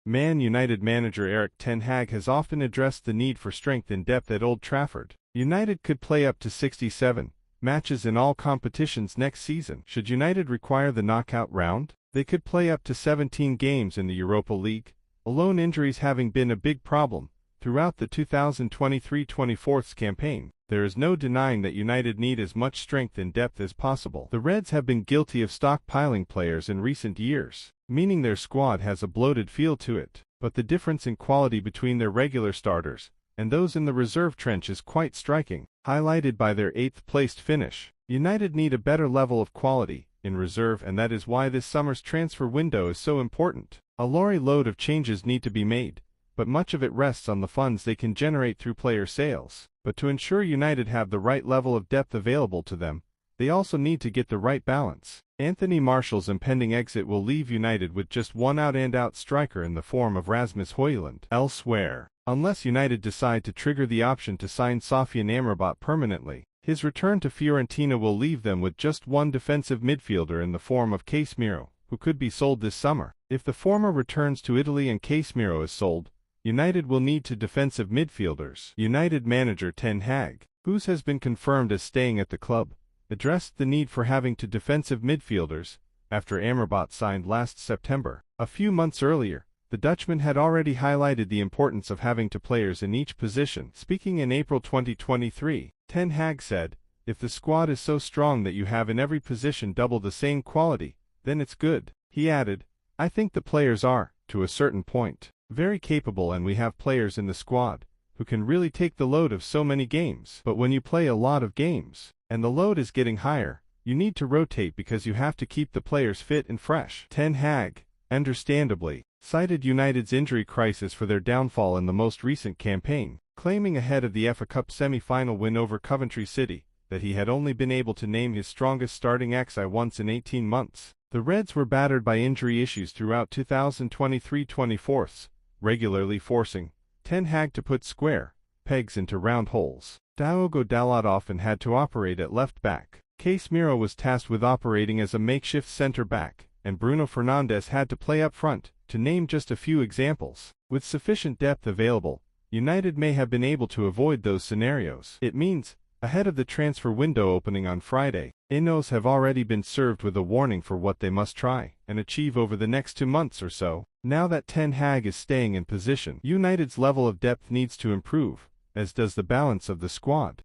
Man United manager Erik Ten Hag has often addressed the need for strength and depth at Old Trafford. United could play up to 67 matches in all competitions next season. Should United require the knockout round, they could play up to 17 games in the Europa League, alone injuries having been a big problem throughout the 2023-24 campaign. There is no denying that United need as much strength and depth as possible. The Reds have been guilty of stockpiling players in recent years, meaning their squad has a bloated feel to it. But the difference in quality between their regular starters and those in the reserve trench is quite striking, highlighted by their 8th-placed finish. United need a better level of quality in reserve, and that is why this summer's transfer window is so important. A lorry load of changes need to be made, but much of it rests on the funds they can generate through player sales. But to ensure United have the right level of depth available to them, they also need to get the right balance. Anthony Martial's impending exit will leave United with just one out-and-out striker in the form of Rasmus Højlund. Elsewhere, unless United decide to trigger the option to sign Sofyan Amrabat permanently, his return to Fiorentina will leave them with just one defensive midfielder in the form of Casemiro, who could be sold this summer. If the former returns to Italy and Casemiro is sold, United will need two defensive midfielders. United manager Ten Hag, who has been confirmed as staying at the club, addressed the need for having two defensive midfielders after Amrabat signed last September. A few months earlier, the Dutchman had already highlighted the importance of having two players in each position. Speaking in April 2023, Ten Hag said, "If the squad is so strong that you have in every position double the same quality, then it's good." He added, "I think the players are, to a certain point, very capable, and we have players in the squad who can really take the load of so many games. But when you play a lot of games, and the load is getting higher, you need to rotate because you have to keep the players fit and fresh." Ten Hag, understandably, cited United's injury crisis for their downfall in the most recent campaign, claiming ahead of the FA Cup semi-final win over Coventry City that he had only been able to name his strongest starting XI once in 18 months. The Reds were battered by injury issues throughout 2023-24, regularly forcing Ten Hag to put square pegs into round holes. Diogo Dalot often had to operate at left back. Casemiro was tasked with operating as a makeshift center back, and Bruno Fernandes had to play up front, to name just a few examples. With sufficient depth available, United may have been able to avoid those scenarios. It means, ahead of the transfer window opening on Friday, Inos have already been served with a warning for what they must try and achieve over the next 2 months or so. Now that Ten Hag is staying in position, United's level of depth needs to improve, as does the balance of the squad.